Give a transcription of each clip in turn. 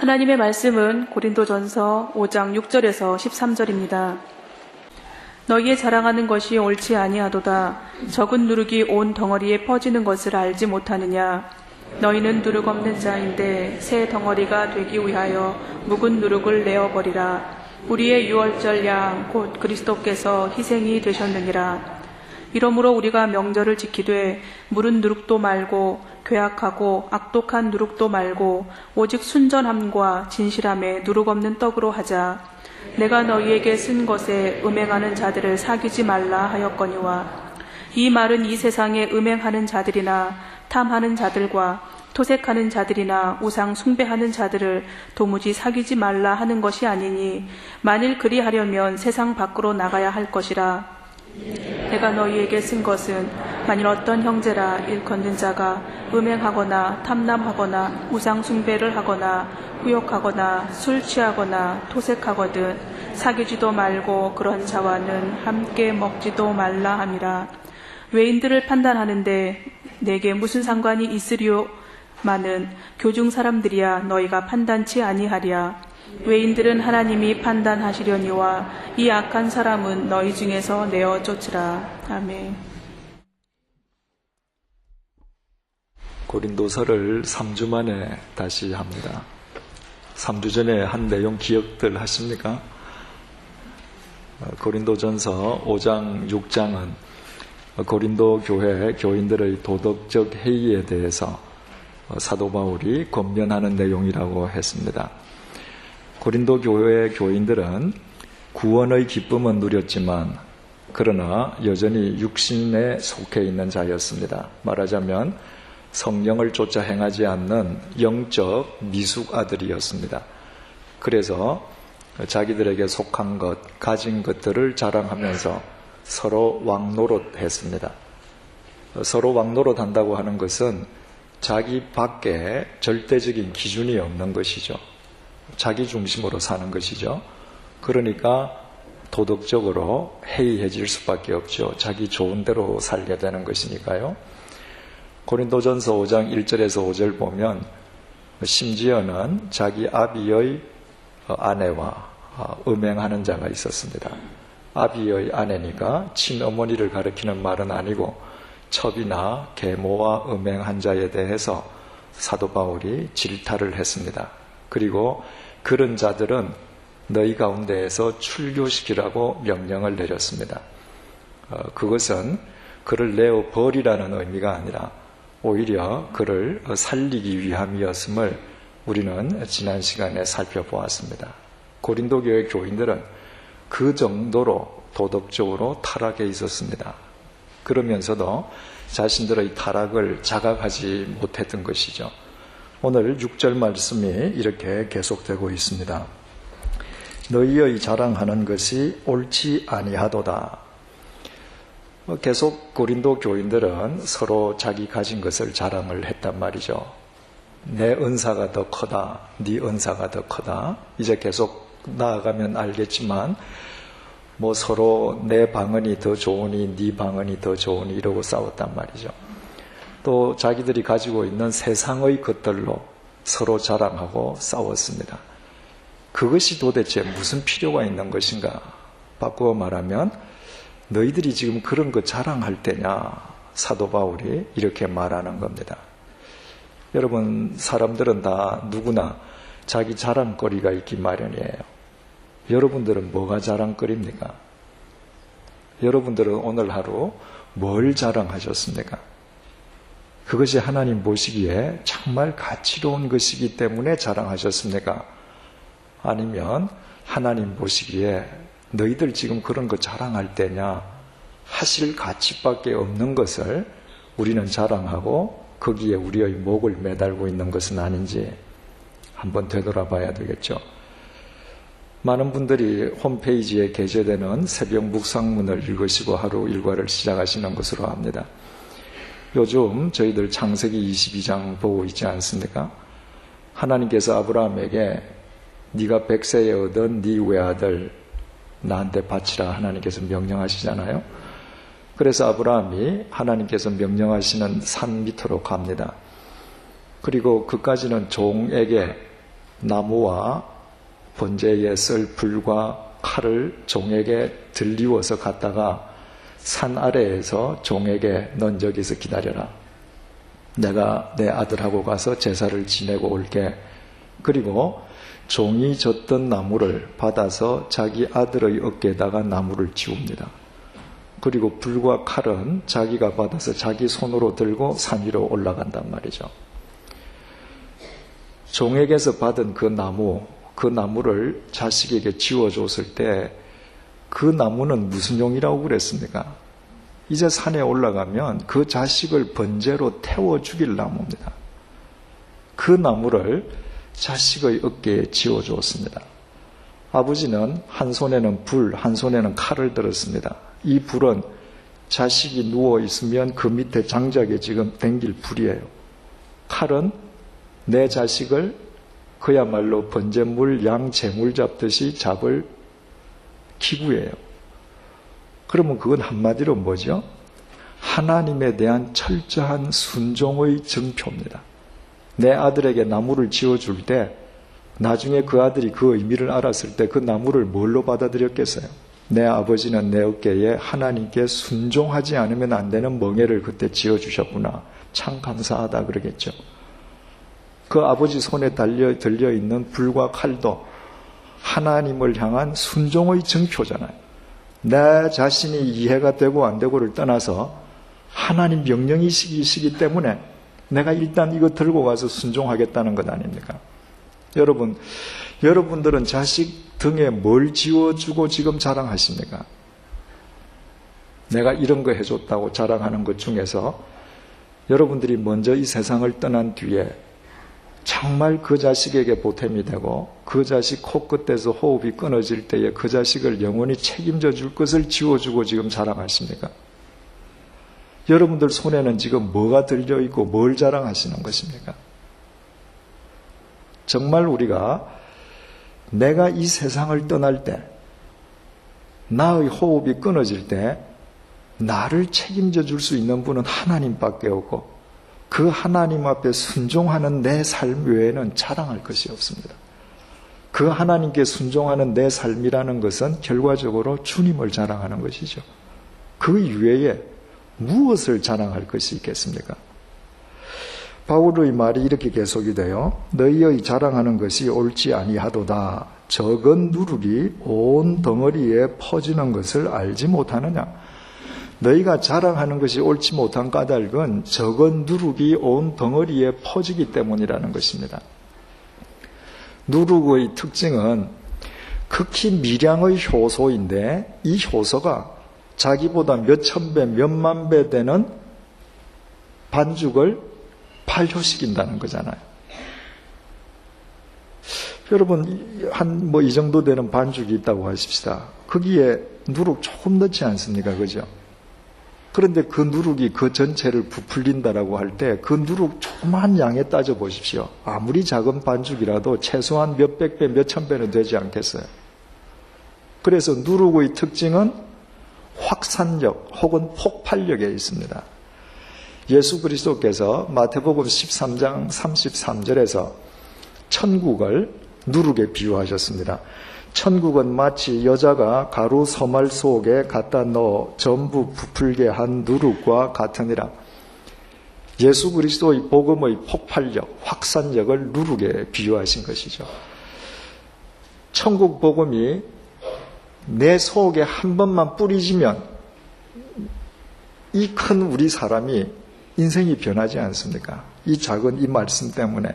하나님의 말씀은 고린도전서 5장 6절에서 13절입니다. 너희의 자랑하는 것이 옳지 아니하도다. 적은 누룩이 온 덩어리에 퍼지는 것을 알지 못하느냐. 너희는 누룩 없는 자인데 새 덩어리가 되기 위하여 묵은 누룩을 내어버리라. 우리의 유월절 양 곧 그리스도께서 희생이 되셨느니라. 이러므로 우리가 명절을 지키되 무른 누룩도 말고 괴악하고 악독한 누룩도 말고 오직 순전함과 진실함에 누룩 없는 떡으로 하자. 내가 너희에게 쓴 것에 음행하는 자들을 사귀지 말라 하였거니와 이 말은 이 세상에 음행하는 자들이나 탐하는 자들과 토색하는 자들이나 우상 숭배하는 자들을 도무지 사귀지 말라 하는 것이 아니니 만일 그리하려면 세상 밖으로 나가야 할 것이라. 내가 너희에게 쓴 것은 만일 어떤 형제라 일컫는 자가 음행하거나 탐남하거나 우상 숭배를 하거나 후욕하거나 술 취하거나 토색하거든 사귀지도 말고 그런 자와는 함께 먹지도 말라 함이라. 외인들을 판단하는데 내게 무슨 상관이 있으리요마는 교중 사람들이야 너희가 판단치 아니하랴. 외인들은 하나님이 판단하시려니와 이 악한 사람은 너희 중에서 내어 쫓으라. 아멘. 고린도서를 3주 만에 다시 합니다. 3주 전에 한 내용 기억들 하십니까? 고린도전서 5장, 6장은 고린도 교회 교인들의 도덕적 해이에 대해서 사도 바울이 권면하는 내용이라고 했습니다. 고린도 교회 교인들은 구원의 기쁨은 누렸지만 그러나 여전히 육신에 속해 있는 자였습니다. 말하자면 성령을 쫓아 행하지 않는 영적 미숙아들이었습니다. 그래서 자기들에게 속한 것, 가진 것들을 자랑하면서 서로 왕노릇했습니다. 서로 왕노릇한다고 하는 것은 자기 밖에 절대적인 기준이 없는 것이죠. 자기 중심으로 사는 것이죠. 그러니까 도덕적으로 해이해질 수밖에 없죠. 자기 좋은 대로 살게 되는 것이니까요. 고린도전서 5장 1절에서 5절 보면 심지어는 자기 아비의 아내와 음행하는 자가 있었습니다. 아비의 아내니까 친어머니를 가리키는 말은 아니고 첩이나 계모와 음행한 자에 대해서 사도 바울이 질타를 했습니다. 그리고 그런 자들은 너희 가운데에서 출교시키라고 명령을 내렸습니다. 그것은 그를 내어 버리라는 의미가 아니라 오히려 그를 살리기 위함이었음을 우리는 지난 시간에 살펴보았습니다. 고린도 교회 교인들은 그 정도로 도덕적으로 타락해 있었습니다. 그러면서도 자신들의 타락을 자각하지 못했던 것이죠. 오늘 6절 말씀이 이렇게 계속되고 있습니다. 너희의 자랑하는 것이 옳지 아니하도다. 계속 고린도 교인들은 서로 자기 가진 것을 자랑을 했단 말이죠. 내 은사가 더 크다, 네 은사가 더 크다. 이제 계속 나아가면 알겠지만 서로 내 방언이 더 좋으니 네 방언이 더 좋으니 이러고 싸웠단 말이죠. 또 자기들이 가지고 있는 세상의 것들로 서로 자랑하고 싸웠습니다. 그것이 도대체 무슨 필요가 있는 것인가? 바꾸어 말하면 너희들이 지금 그런 거 자랑할 때냐? 사도 바울이 이렇게 말하는 겁니다. 여러분, 사람들은 다 누구나 자기 자랑거리가 있기 마련이에요. 여러분들은 뭐가 자랑거리입니까? 여러분들은 오늘 하루 뭘 자랑하셨습니까? 그것이 하나님 보시기에 정말 가치로운 것이기 때문에 자랑하셨습니까? 아니면 하나님 보시기에 너희들 지금 그런 거 자랑할 때냐? 하실 가치밖에 없는 것을 우리는 자랑하고 거기에 우리의 목을 매달고 있는 것은 아닌지 한번 되돌아봐야 되겠죠. 많은 분들이 홈페이지에 게재되는 새벽 묵상문을 읽으시고 하루 일과를 시작하시는 것으로 압니다. 요즘 저희들 창세기 22장 보고 있지 않습니까? 하나님께서 아브라함에게 네가 100세에 얻은 네 외아들 나한테 바치라 하나님께서 명령하시잖아요. 그래서 아브라함이 하나님께서 명령하시는 산 밑으로 갑니다. 그리고 그까지는 종에게 나무와 번제에 쓸 불과 칼을 종에게 들리워서 갔다가 산 아래에서 종에게 넌 여기서 기다려라. 내가 내 아들하고 가서 제사를 지내고 올게. 그리고 종이 줬던 나무를 받아서 자기 아들의 어깨에다가 나무를 지웁니다. 그리고 불과 칼은 자기가 받아서 자기 손으로 들고 산 위로 올라간단 말이죠. 종에게서 받은 그 나무를 자식에게 지워줬을 때 그 나무는 무슨 용이라고 그랬습니까? 이제 산에 올라가면 그 자식을 번제로 태워 죽일 나무입니다. 그 나무를 자식의 어깨에 지워주었습니다. 아버지는 한 손에는 불, 한 손에는 칼을 들었습니다. 이 불은 자식이 누워있으면 그 밑에 장작에 지금 댕길 불이에요. 칼은 내 자식을 그야말로 번제물, 양, 제물 잡듯이 잡을 기구예요. 그러면 그건 한마디로 뭐죠? 하나님에 대한 철저한 순종의 증표입니다. 내 아들에게 나무를 지어줄 때 나중에 그 아들이 그 의미를 알았을 때 그 나무를 뭘로 받아들였겠어요? 내 아버지는 내 어깨에 하나님께 순종하지 않으면 안 되는 멍에를 그때 지어주셨구나. 참 감사하다 그러겠죠. 그 아버지 손에 들려있는 불과 칼도 하나님을 향한 순종의 증표잖아요. 내 자신이 이해가 되고 안 되고를 떠나서 하나님 명령이시기 때문에 내가 일단 이거 들고 가서 순종하겠다는 것 아닙니까? 여러분들은 자식 등에 뭘 지워주고 지금 자랑하십니까? 내가 이런 거 해줬다고 자랑하는 것 중에서 여러분들이 먼저 이 세상을 떠난 뒤에 정말 그 자식에게 보탬이 되고 그 자식 코끝에서 호흡이 끊어질 때에 그 자식을 영원히 책임져 줄 것을 지워주고 지금 자랑하십니까? 여러분들 손에는 지금 뭐가 들려있고 뭘 자랑하시는 것입니까? 정말 우리가 내가 이 세상을 떠날 때 나의 호흡이 끊어질 때 나를 책임져 줄 수 있는 분은 하나님밖에 없고 그 하나님 앞에 순종하는 내 삶 외에는 자랑할 것이 없습니다. 그 하나님께 순종하는 내 삶이라는 것은 결과적으로 주님을 자랑하는 것이죠. 그 이외에 무엇을 자랑할 것이 있겠습니까? 바울의 말이 이렇게 계속이 돼요. 너희의 자랑하는 것이 옳지 아니하도다. 적은 누룩이 온 덩어리에 퍼지는 것을 알지 못하느냐. 너희가 자랑하는 것이 옳지 못한 까닭은 적은 누룩이 온 덩어리에 퍼지기 때문이라는 것입니다. 누룩의 특징은 극히 미량의 효소인데 이 효소가 자기보다 몇천 배, 몇만 배 되는 반죽을 발효시킨다는 거잖아요. 여러분, 이 정도 되는 반죽이 있다고 하십시다. 거기에 누룩 조금 넣지 않습니까? 그죠? 그런데 그 누룩이 그 전체를 부풀린다라고 할 때 그 누룩 조그만 양에 따져 보십시오. 아무리 작은 반죽이라도 최소한 몇백 배, 몇천 배는 되지 않겠어요? 그래서 누룩의 특징은 확산력 혹은 폭발력에 있습니다. 예수 그리스도께서 마태복음 13장 33절에서 천국을 누룩에 비유하셨습니다. 천국은 마치 여자가 가루 서말 속에 갖다 넣어 전부 부풀게 한 누룩과 같으니라. 예수 그리스도의 복음의 폭발력, 확산력을 누룩에 비유하신 것이죠. 천국 복음이 내 속에 한 번만 뿌리지면 이 큰 우리 사람이 인생이 변하지 않습니까? 이 작은 이 말씀 때문에.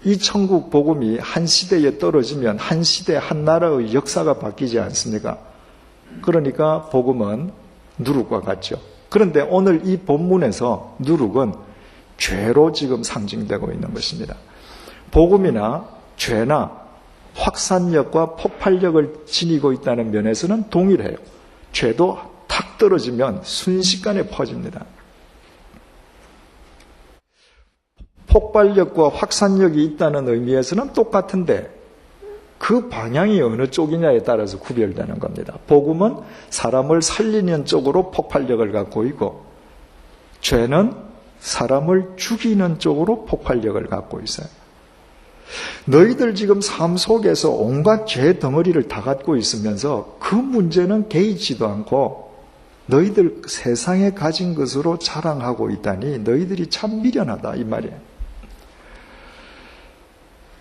이 천국 복음이 한 시대에 떨어지면 한 시대, 한 나라의 역사가 바뀌지 않습니까? 그러니까 복음은 누룩과 같죠. 그런데 오늘 이 본문에서 누룩은 죄로 지금 상징되고 있는 것입니다. 복음이나 죄나 확산력과 폭발력을 지니고 있다는 면에서는 동일해요. 죄도 탁 떨어지면 순식간에 퍼집니다. 폭발력과 확산력이 있다는 의미에서는 똑같은데 그 방향이 어느 쪽이냐에 따라서 구별되는 겁니다. 복음은 사람을 살리는 쪽으로 폭발력을 갖고 있고 죄는 사람을 죽이는 쪽으로 폭발력을 갖고 있어요. 너희들 지금 삶 속에서 온갖 죄 덩어리를 다 갖고 있으면서 그 문제는 개의치도 않고 너희들 세상에 가진 것으로 자랑하고 있다니 너희들이 참 미련하다 이 말이에요.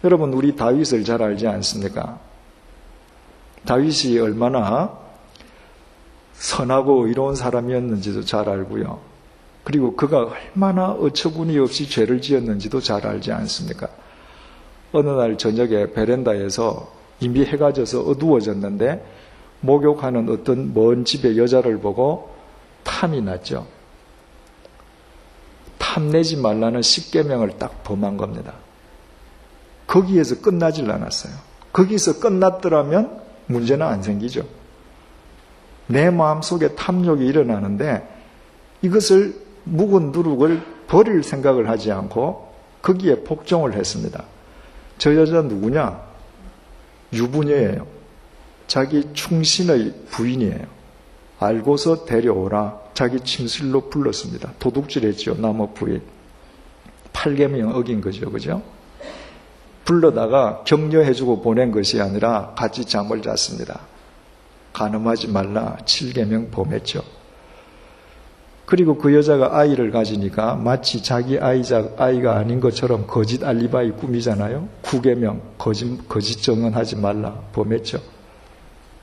여러분, 우리 다윗을 잘 알지 않습니까? 다윗이 얼마나 선하고 의로운 사람이었는지도 잘 알고요. 그리고 그가 얼마나 어처구니 없이 죄를 지었는지도 잘 알지 않습니까? 어느 날 저녁에 베란다에서 이미 해가 져서 어두워졌는데 목욕하는 어떤 먼 집의 여자를 보고 탐이 났죠. 탐내지 말라는 10계명을 딱 범한 겁니다. 거기에서 끝나질 않았어요. 거기서 끝났더라면 문제는 안 생기죠. 내 마음속에 탐욕이 일어나는데 이것을 묵은 누룩을 버릴 생각을 하지 않고 거기에 복종을 했습니다. 저 여자 누구냐? 유부녀예요. 자기 충신의 부인이에요. 알고서 데려오라. 자기 침실로 불렀습니다. 도둑질했죠. 남의 부인. 8계명 어긴 거죠. 그죠? 불러다가 격려해주고 보낸 것이 아니라 같이 잠을 잤습니다. 간음하지 말라 7계명 범했죠. 그리고 그 여자가 아이를 가지니까 마치 자기 아이가 아닌 것처럼 거짓 알리바이 꾸미잖아요. 9계명 거짓 증언하지 말라 범했죠.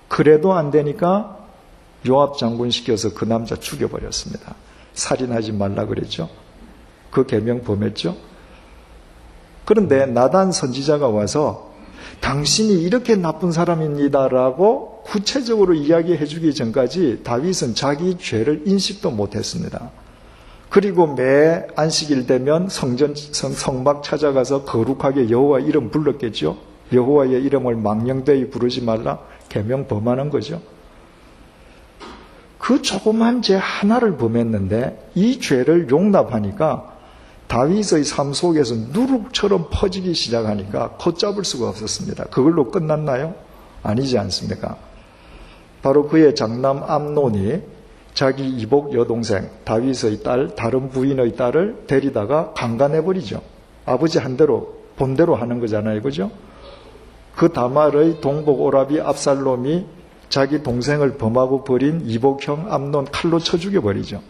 그래도 안 되니까 요압 장군 시켜서 그 남자 죽여버렸습니다. 살인하지 말라 그랬죠. 그 계명 범했죠. 그런데 나단 선지자가 와서 당신이 이렇게 나쁜 사람입니다라고 구체적으로 이야기해 주기 전까지 다윗은 자기 죄를 인식도 못했습니다. 그리고 매 안식일 되면 성막 찾아가서 거룩하게 여호와 이름 불렀겠죠. 여호와의 이름을 망령되이 부르지 말라 계명 범하는 거죠. 그 조그만 죄 하나를 범했는데 이 죄를 용납하니까 다윗의 삶 속에서 누룩처럼 퍼지기 시작하니까 걷잡을 수가 없었습니다. 그걸로 끝났나요? 아니지 않습니까? 바로 그의 장남 암논이 자기 이복 여동생 다윗의 딸, 다른 부인의 딸을 데리다가 강간해버리죠. 아버지 한 대로 본대로 하는 거잖아요. 그죠? 그 다말의 동복 오라비 압살롬이 자기 동생을 범하고 버린 이복형 암논 칼로 쳐 죽여버리죠.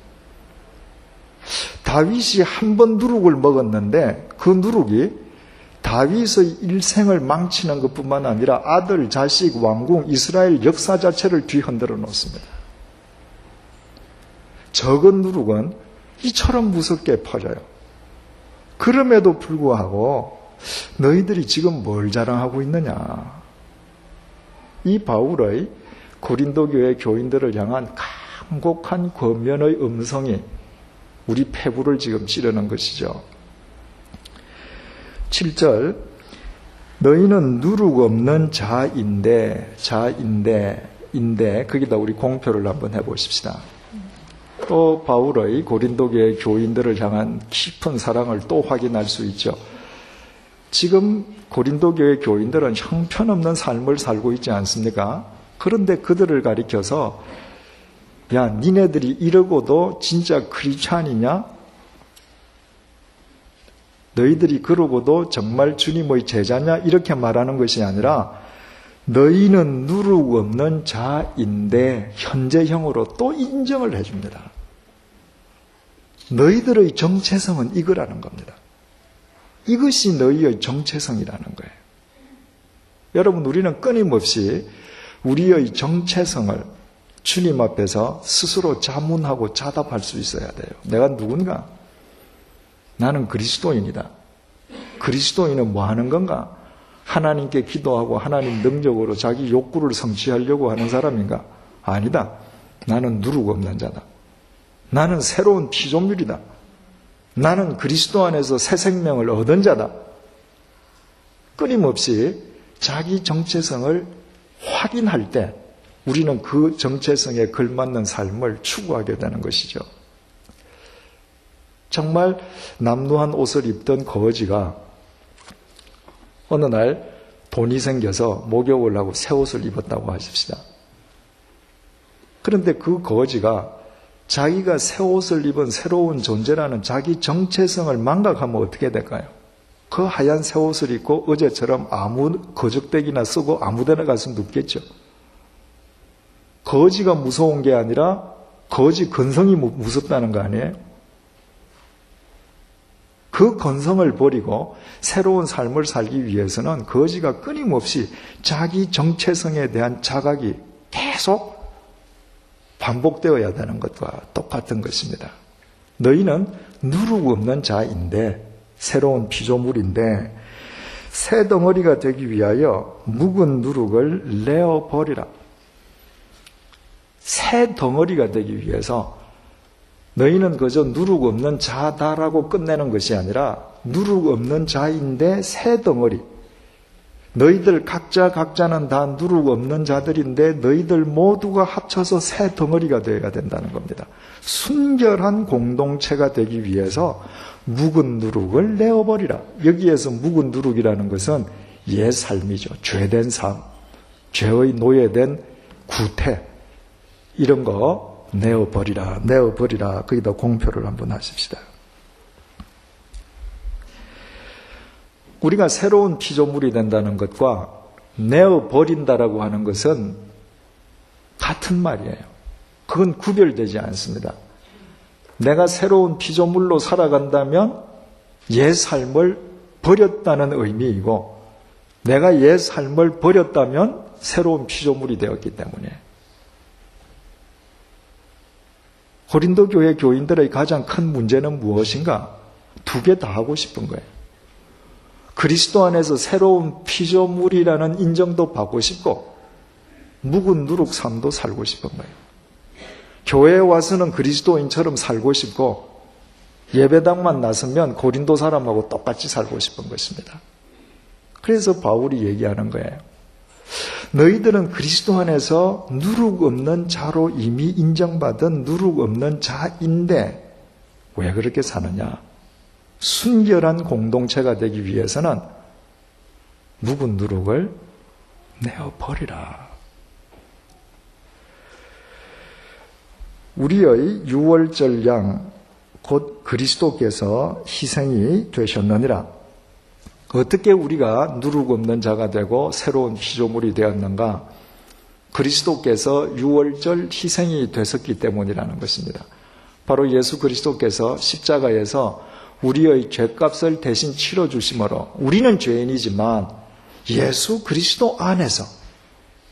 다윗이 한 번 누룩을 먹었는데 그 누룩이 다윗의 일생을 망치는 것뿐만 아니라 아들, 자식, 왕궁, 이스라엘 역사 자체를 뒤흔들어 놓습니다. 적은 누룩은 이처럼 무섭게 퍼져요. 그럼에도 불구하고 너희들이 지금 뭘 자랑하고 있느냐. 이 바울의 고린도 교회 교인들을 향한 간곡한 권면의 음성이 우리 폐부를 지금 찌르는 것이죠. 7절 너희는 누룩 없는 자인데 거기다 우리 공표를 한번 해보십시다. 또 바울의 고린도 교회 교인들을 향한 깊은 사랑을 또 확인할 수 있죠. 지금 고린도 교회 교인들은 형편없는 삶을 살고 있지 않습니까? 그런데 그들을 가리켜서 야, 니네들이 이러고도 진짜 크리스찬이냐? 너희들이 그러고도 정말 주님의 제자냐? 이렇게 말하는 것이 아니라 너희는 누룩 없는 자인데 현재형으로 또 인정을 해줍니다. 너희들의 정체성은 이거라는 겁니다. 이것이 너희의 정체성이라는 거예요. 여러분, 우리는 끊임없이 우리의 정체성을 주님 앞에서 스스로 자문하고 자답할 수 있어야 돼요. 내가 누군가? 나는 그리스도인이다. 그리스도인은 뭐 하는 건가? 하나님께 기도하고 하나님 능력으로 자기 욕구를 성취하려고 하는 사람인가? 아니다. 나는 누룩 없는 자다. 나는 새로운 피조물이다. 나는 그리스도 안에서 새 생명을 얻은 자다. 끊임없이 자기 정체성을 확인할 때 우리는 그 정체성에 걸맞는 삶을 추구하게 되는 것이죠. 정말 남루한 옷을 입던 거지가 어느 날 돈이 생겨서 목욕을 하고 새 옷을 입었다고 하십시다. 그런데 그 거지가 자기가 새 옷을 입은 새로운 존재라는 자기 정체성을 망각하면 어떻게 될까요? 그 하얀 새 옷을 입고 어제처럼 아무 거적대기나 쓰고 아무 데나 가서 눕겠죠. 거지가 무서운 게 아니라 거지 건성이 무섭다는 거 아니에요? 그 건성을 버리고 새로운 삶을 살기 위해서는 거지가 끊임없이 자기 정체성에 대한 자각이 계속 반복되어야 되는 것과 똑같은 것입니다. 너희는 누룩 없는 자인데, 새로운 피조물인데 새 덩어리가 되기 위하여 묵은 누룩을 내어버리라. 새 덩어리가 되기 위해서 너희는 그저 누룩 없는 자다라고 끝내는 것이 아니라 누룩 없는 자인데 새 덩어리. 너희들 각자는 다 누룩 없는 자들인데 너희들 모두가 합쳐서 새 덩어리가 되어야 된다는 겁니다. 순결한 공동체가 되기 위해서 묵은 누룩을 내어버리라. 여기에서 묵은 누룩이라는 것은 옛 삶이죠. 죄된 삶, 죄의 노예된 구태, 이런 거 내어버리라. 거기다 공표를 한번 하십시다. 우리가 새로운 피조물이 된다는 것과 내어버린다라고 하는 것은 같은 말이에요. 그건 구별되지 않습니다. 내가 새로운 피조물로 살아간다면 옛 삶을 버렸다는 의미이고, 내가 옛 삶을 버렸다면 새로운 피조물이 되었기 때문에. 고린도 교회 교인들의 가장 큰 문제는 무엇인가? 두 개 다 하고 싶은 거예요. 그리스도 안에서 새로운 피조물이라는 인정도 받고 싶고, 묵은 누룩 삶도 살고 싶은 거예요. 교회에 와서는 그리스도인처럼 살고 싶고, 예배당만 나서면 고린도 사람하고 똑같이 살고 싶은 것입니다. 그래서 바울이 얘기하는 거예요. 너희들은 그리스도 안에서 누룩 없는 자로 이미 인정받은 누룩 없는 자인데 왜 그렇게 사느냐? 순결한 공동체가 되기 위해서는 묵은 누룩을 내어버리라. 우리의 유월절 양 곧 그리스도께서 희생이 되셨느니라. 어떻게 우리가 누룩 없는 자가 되고 새로운 피조물이 되었는가? 그리스도께서 유월절 희생이 되셨기 때문이라는 것입니다. 바로 예수 그리스도께서 십자가에서 우리의 죄값을 대신 치러주심으로 우리는 죄인이지만 예수 그리스도 안에서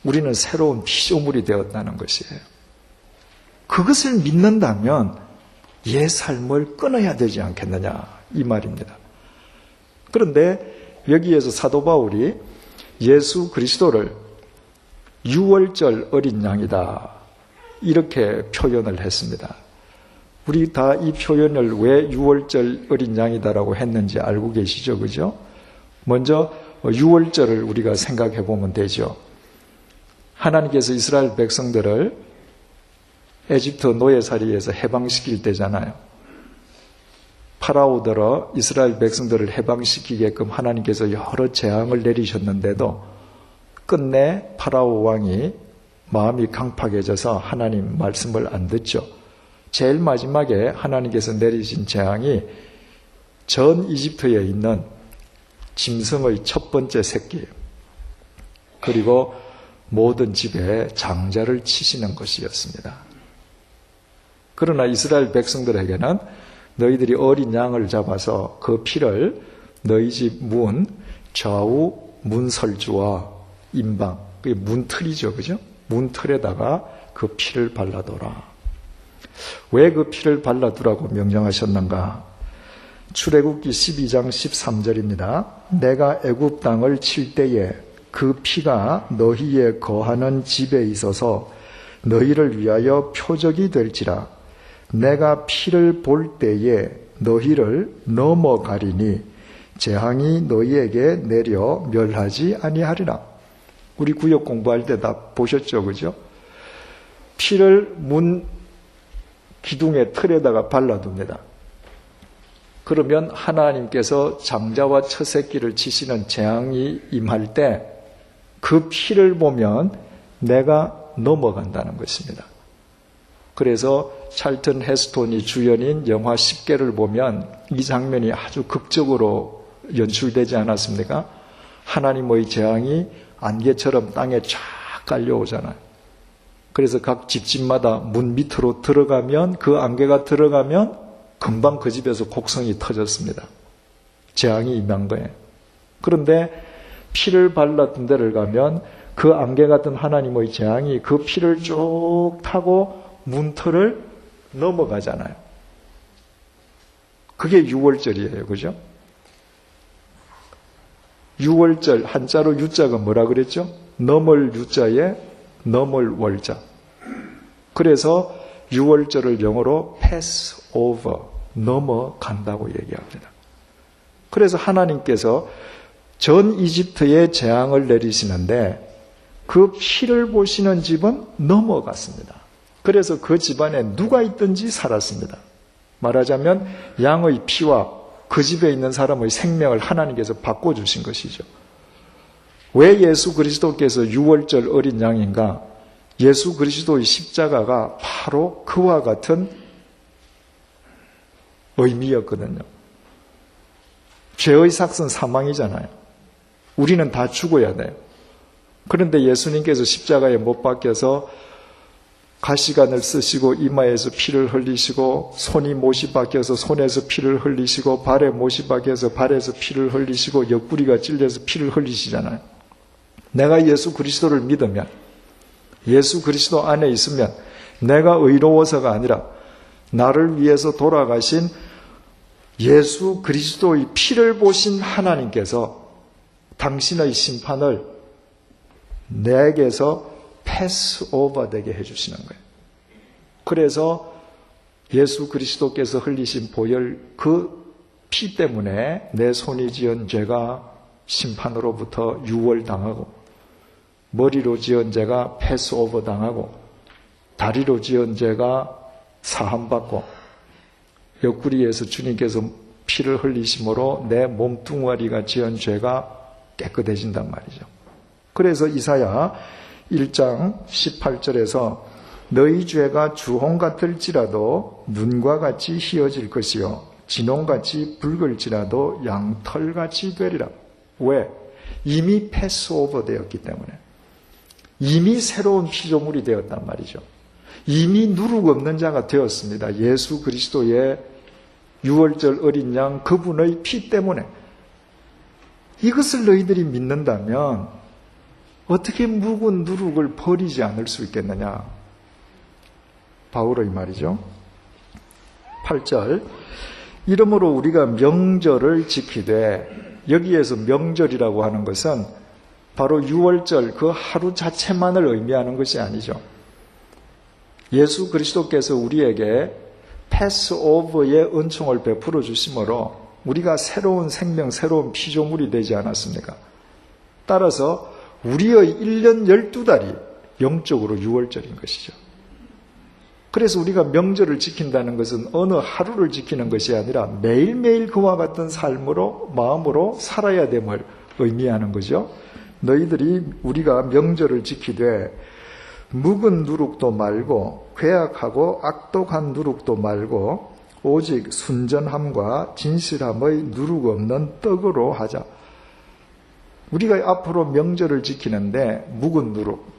우리는 새로운 피조물이 되었다는 것이에요. 그것을 믿는다면 옛 삶을 끊어야 되지 않겠느냐, 이 말입니다. 그런데 여기에서 사도 바울이 예수 그리스도를 유월절 어린 양이다, 이렇게 표현을 했습니다. 우리 다 이 표현을 왜 유월절 어린 양이다라고 했는지 알고 계시죠? 그죠? 먼저 유월절을 우리가 생각해 보면 되죠. 하나님께서 이스라엘 백성들을 에집트 노예살이에서 해방시킬 때잖아요. 파라오더러 이스라엘 백성들을 해방시키게끔 하나님께서 여러 재앙을 내리셨는데도 끝내 파라오 왕이 마음이 강팍해져서 하나님 말씀을 안 듣죠. 제일 마지막에 하나님께서 내리신 재앙이 전 이집트에 있는 짐승의 첫 번째 새끼, 그리고 모든 집에 장자를 치시는 것이었습니다. 그러나 이스라엘 백성들에게는 너희들이 어린 양을 잡아서 그 피를 너희 집 문 좌우 문설주와 임방, 그게 문틀이죠, 그죠? 문틀에다가 그 피를 발라둬라. 왜 그 피를 발라두라고 명령하셨는가? 출애굽기 12장 13절입니다. 내가 애굽 땅을 칠 때에 그 피가 너희에 거하는 집에 있어서 너희를 위하여 표적이 될지라. 내가 피를 볼 때에 너희를 넘어가리니 재앙이 너희에게 내려 멸하지 아니하리라. 우리 구역 공부할 때 다 보셨죠, 그죠? 피를 문 기둥의 틀에다가 발라둡니다. 그러면 하나님께서 장자와 처새끼를 치시는 재앙이 임할 때 그 피를 보면 내가 넘어간다는 것입니다. 그래서 찰튼 헤스톤이 주연인 영화 10개를 보면 이 장면이 아주 극적으로 연출되지 않았습니까? 하나님의 재앙이 안개처럼 땅에 쫙 깔려오잖아요. 그래서 각 집집마다 문 밑으로 들어가면, 그 안개가 들어가면 금방 그 집에서 곡성이 터졌습니다. 재앙이 임한 거예요. 그런데 피를 발랐던 데를 가면 그 안개 같은 하나님의 재앙이 그 피를 쭉 타고 문틀을 넘어가잖아요. 그게 유월절이에요. 그죠? 유월절, 한자로 유자가 뭐라 그랬죠? 넘을 유자에 넘을 월자. 그래서 유월절을 영어로 pass over, 넘어간다고 얘기합니다. 그래서 하나님께서 전 이집트에 재앙을 내리시는데 그 피를 보시는 집은 넘어갔습니다. 그래서 그 집안에 누가 있든지 살았습니다. 말하자면 양의 피와 그 집에 있는 사람의 생명을 하나님께서 바꿔주신 것이죠. 왜 예수 그리스도께서 유월절 어린 양인가? 예수 그리스도의 십자가가 바로 그와 같은 의미였거든요. 죄의 삭은 사망이잖아요. 우리는 다 죽어야 돼요. 그런데 예수님께서 십자가에 못 박혀서 가시관을 쓰시고 이마에서 피를 흘리시고, 손이 못이 박혀서 손에서 피를 흘리시고, 발에 못이 박혀서 발에서 피를 흘리시고, 옆구리가 찔려서 피를 흘리시잖아요. 내가 예수 그리스도를 믿으면, 예수 그리스도 안에 있으면 내가 의로워서가 아니라 나를 위해서 돌아가신 예수 그리스도의 피를 보신 하나님께서 당신의 심판을 내게서 패스오버 되게 해주시는 거예요. 그래서 예수 그리스도께서 흘리신 보혈 그 피 때문에 내 손이 지은 죄가 심판으로부터 유월당하고, 머리로 지은 죄가 패스오버 당하고, 다리로 지은 죄가 사함받고, 옆구리에서 주님께서 피를 흘리심으로 내 몸뚱아리가 지은 죄가 깨끗해진단 말이죠. 그래서 이사야 1장 18절에서 너희 죄가 주홍 같을지라도 눈과 같이 희어질 것이요 진홍같이 붉을지라도 양털같이 되리라. 왜? 이미 패스오버 되었기 때문에. 이미 새로운 피조물이 되었단 말이죠. 이미 누룩 없는 자가 되었습니다. 예수 그리스도의 유월절 어린 양 그분의 피 때문에. 이것을 너희들이 믿는다면 어떻게 묵은 누룩을 버리지 않을 수 있겠느냐? 바울의 말이죠. 8절 이러므로 우리가 명절을 지키되, 여기에서 명절이라고 하는 것은 바로 유월절 그 하루 자체만을 의미하는 것이 아니죠. 예수 그리스도께서 우리에게 패스오버의 은총을 베풀어 주심으로 우리가 새로운 생명, 새로운 피조물이 되지 않았습니까? 따라서 우리의 1년 12달이 영적으로 유월절인 것이죠. 그래서 우리가 명절을 지킨다는 것은 어느 하루를 지키는 것이 아니라 매일매일 그와 같은 삶으로, 마음으로 살아야 됨을 의미하는 거죠. 너희들이 우리가 명절을 지키되 묵은 누룩도 말고 괴악하고 악독한 누룩도 말고 오직 순전함과 진실함의 누룩 없는 떡으로 하자. 우리가 앞으로 명절을 지키는데 묵은 누룩,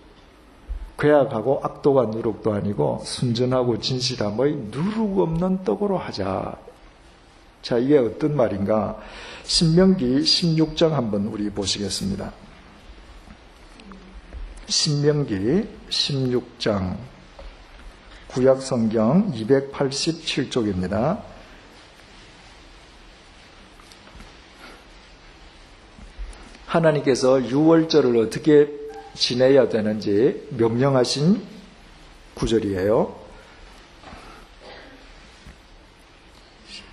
괴악하고 악독한 누룩도 아니고 순전하고 진실함의 누룩 없는 떡으로 하자. 자, 이게 어떤 말인가? 신명기 16장 한번 우리 보시겠습니다. 신명기 16장 구약성경 287쪽입니다. 하나님께서 유월절을 어떻게 지내야 되는지 명령하신 구절이에요.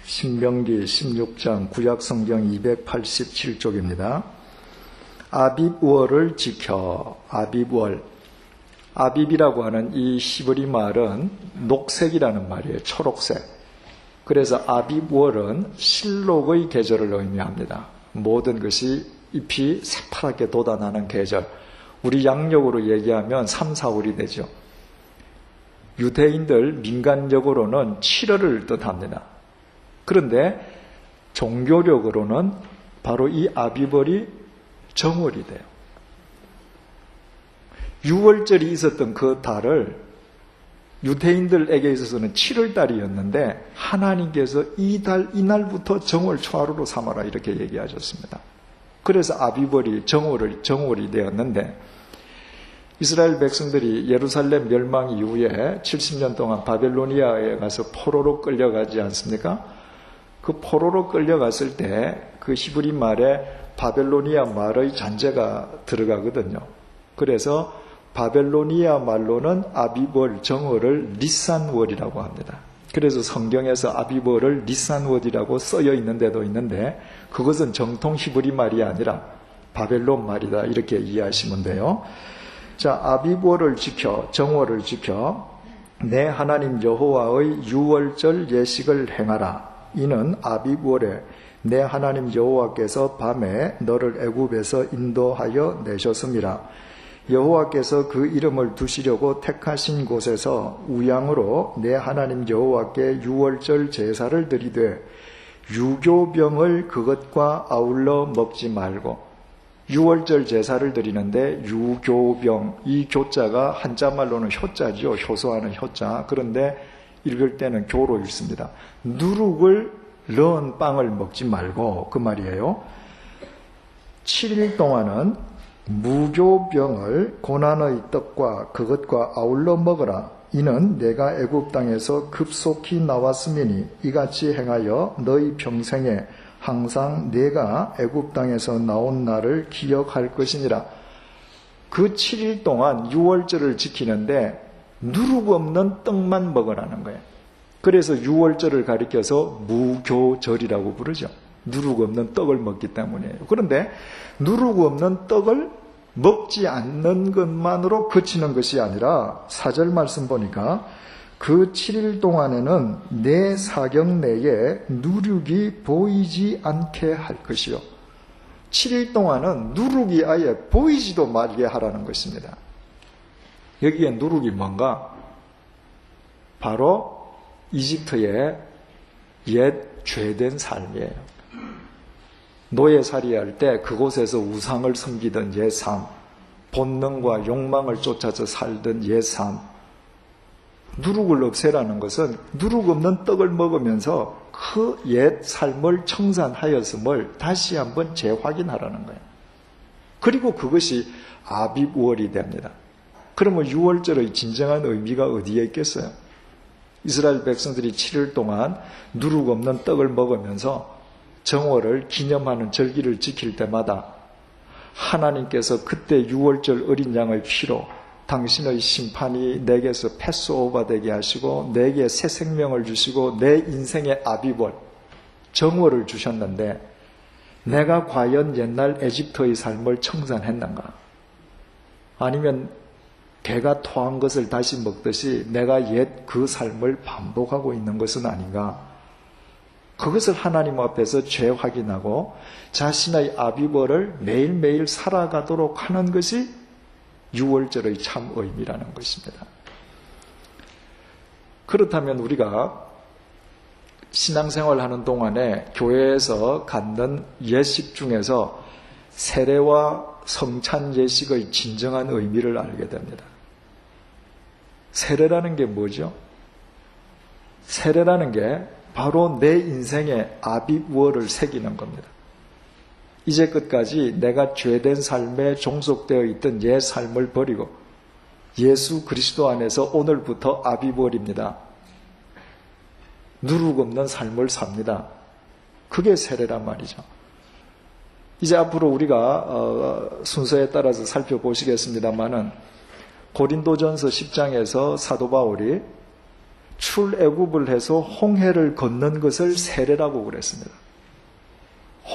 신명기 16장 구약성경 287쪽입니다. 아빕월을 지켜. 아빕월. 아빕이라고 하는 이 히브리 말은 녹색이라는 말이에요. 초록색. 그래서 아빕월은 실록의 계절을 의미합니다. 모든 것이 잎이 새파랗게 돋아나는 계절. 우리 양력으로 얘기하면 3, 4월이 되죠. 유대인들 민간력으로는 7월을 뜻합니다. 그런데 종교력으로는 바로 이 아비벌이 정월이 돼요. 6월절이 있었던 그 달을 유대인들에게 있어서는 7월달이었는데 하나님께서 이날부터 정월 초하루로 삼아라 이렇게 얘기하셨습니다. 그래서 아비벌이 정월이 되었는데 이스라엘 백성들이 예루살렘 멸망 이후에 70년 동안 바벨로니아에 가서 포로로 끌려가지 않습니까? 그 포로로 끌려갔을 때 그 히브리 말에 바벨로니아 말의 잔재가 들어가거든요. 그래서 바벨로니아 말로는 아비벌 정월을 니산월이라고 합니다. 그래서 성경에서 아비벌을 니산월이라고 쓰여 있는 데도 있는데 그것은 정통 히브리 말이 아니라 바벨론 말이다 이렇게 이해하시면 돼요. 자, 아비벌을 지켜 정월을 지켜 내 하나님 여호와의 유월절 예식을 행하라. 이는 아비월에 내 하나님 여호와께서 밤에 너를 애굽에서 인도하여 내셨음이라. 여호와께서 그 이름을 두시려고 택하신 곳에서 우양으로 내 하나님 여호와께 유월절 제사를 드리되 유교병을 그것과 아울러 먹지 말고. 유월절 제사를 드리는데 유교병, 이 교자가 한자말로는 효자죠. 효소하는 효자. 그런데 읽을 때는 교로 읽습니다. 누룩을 넣은 빵을 먹지 말고 그 말이에요. 7일 동안은 무교병을 고난의 떡과 그것과 아울러 먹어라. 이는 내가 애굽 땅에서 급속히 나왔음이니 이같이 행하여 너희 평생에 항상 내가 애굽 땅에서 나온 날을 기억할 것이니라. 그 7일 동안 유월절을 지키는데 누룩 없는 떡만 먹으라는 거예요. 그래서 유월절을 가리켜서 무교절이라고 부르죠. 누룩 없는 떡을 먹기 때문이에요. 그런데 누룩 없는 떡을 먹지 않는 것만으로 그치는 것이 아니라 4절 말씀 보니까 그 7일 동안에는 내 사경 내에 누룩이 보이지 않게 할 것이요. 7일 동안은 누룩이 아예 보이지도 말게 하라는 것입니다. 여기에 누룩이 뭔가? 바로 이집트의 옛 죄된 삶이에요. 노예살이할 때 그곳에서 우상을 섬기던 옛 삶, 본능과 욕망을 쫓아서 살던 옛 삶, 누룩을 없애라는 것은 누룩 없는 떡을 먹으면서 그 옛 삶을 청산하였음을 다시 한번 재확인하라는 거예요. 그리고 그것이 아비월이 됩니다. 그러면 유월절의 진정한 의미가 어디에 있겠어요? 이스라엘 백성들이 7일 동안 누룩 없는 떡을 먹으면서 정월을 기념하는 절기를 지킬 때마다 하나님께서 그때 유월절 어린 양의 피로 당신의 심판이 내게서 패스오버 되게 하시고 내게 새 생명을 주시고 내 인생의 아비월, 정월을 주셨는데 내가 과연 옛날 에집트의 삶을 청산했는가? 아니면 개가 토한 것을 다시 먹듯이 내가 옛 그 삶을 반복하고 있는 것은 아닌가? 그것을 하나님 앞에서 재확인하고 자신의 아비벌을 매일매일 살아가도록 하는 것이 유월절의 참 의미라는 것입니다. 그렇다면 우리가 신앙생활하는 동안에 교회에서 갖는 예식 중에서 세례와 성찬 예식의 진정한 의미를 알게 됩니다. 세례라는 게 뭐죠? 세례라는 게 바로 내 인생에 아비월을 새기는 겁니다. 이제 끝까지 내가 죄된 삶에 종속되어 있던 옛 삶을 버리고 예수 그리스도 안에서 오늘부터 아비월입니다. 누룩 없는 삶을 삽니다. 그게 세례란 말이죠. 이제 앞으로 우리가 순서에 따라서 살펴보시겠습니다만은 고린도전서 10장에서 사도 바울이 출애굽을 해서 홍해를 건넌 것을 세례라고 그랬습니다.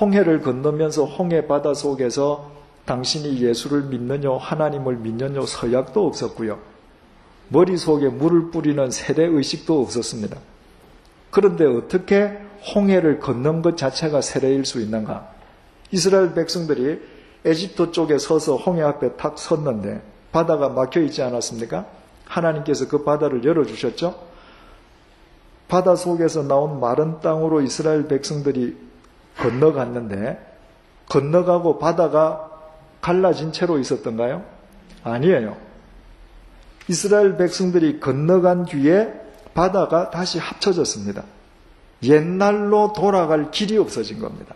홍해를 건너면서 홍해 바다 속에서 당신이 예수를 믿느냐 하나님을 믿느냐 서약도 없었고요. 머릿속에 물을 뿌리는 세례의식도 없었습니다. 그런데 어떻게 홍해를 건넌 것 자체가 세례일 수 있는가? 이스라엘 백성들이 에집트 쪽에 서서 홍해 앞에 탁 섰는데 바다가 막혀 있지 않았습니까? 하나님께서 그 바다를 열어주셨죠? 바다 속에서 나온 마른 땅으로 이스라엘 백성들이 건너갔는데 건너가고 바다가 갈라진 채로 있었던가요? 아니에요. 이스라엘 백성들이 건너간 뒤에 바다가 다시 합쳐졌습니다. 옛날로 돌아갈 길이 없어진 겁니다.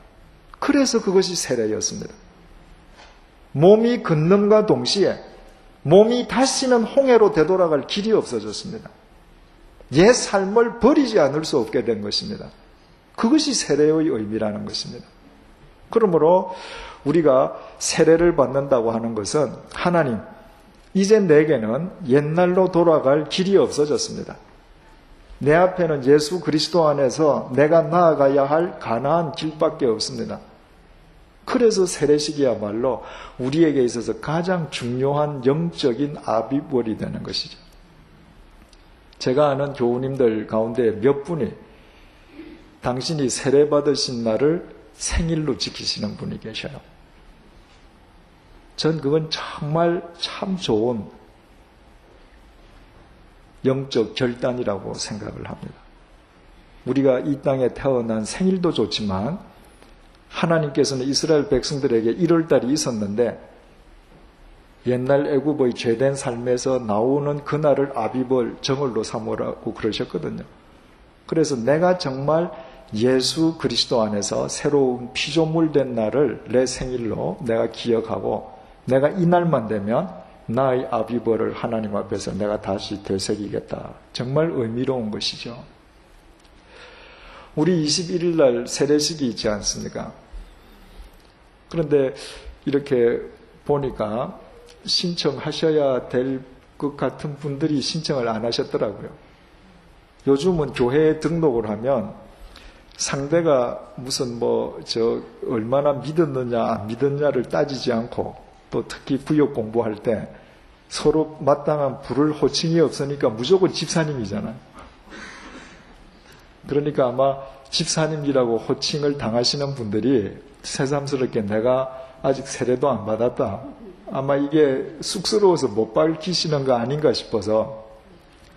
그래서 그것이 세례였습니다. 몸이 건넌과 동시에 몸이 다시는 홍해로 되돌아갈 길이 없어졌습니다. 옛 삶을 버리지 않을 수 없게 된 것입니다. 그것이 세례의 의미라는 것입니다. 그러므로 우리가 세례를 받는다고 하는 것은 하나님, 이제 내게는 옛날로 돌아갈 길이 없어졌습니다. 내 앞에는 예수 그리스도 안에서 내가 나아가야 할 가나안 길밖에 없습니다. 그래서 세례식이야말로 우리에게 있어서 가장 중요한 영적인 아비벌이 되는 것이죠. 제가 아는 교우님들 가운데 몇 분이 당신이 세례받으신 날을 생일로 지키시는 분이 계셔요. 전 그건 정말 참 좋은 영적 결단이라고 생각을 합니다. 우리가 이 땅에 태어난 생일도 좋지만 하나님께서는 이스라엘 백성들에게 1월달이 있었는데 옛날 애굽의 죄된 삶에서 나오는 그날을 아비벌 정월로 삼으라고 그러셨거든요. 그래서 내가 정말 예수 그리스도 안에서 새로운 피조물 된 날을 내 생일로 내가 기억하고 내가 이 날만 되면 나의 아비벌을 하나님 앞에서 내가 다시 되새기겠다. 정말 의미로운 것이죠. 우리 21일 날 세례식이 있지 않습니까? 그런데 이렇게 보니까 신청하셔야 될 것 같은 분들이 신청을 안 하셨더라고요. 요즘은 교회에 등록을 하면 상대가 무슨 얼마나 믿었느냐 안 믿었냐를 따지지 않고 또 특히 구역 공부할 때 서로 마땅한 부를 호칭이 없으니까 무조건 집사님이잖아요. 그러니까 아마 집사님이라고 호칭을 당하시는 분들이 새삼스럽게 내가 아직 세례도 안 받았다. 아마 이게 쑥스러워서 못 밝히시는 거 아닌가 싶어서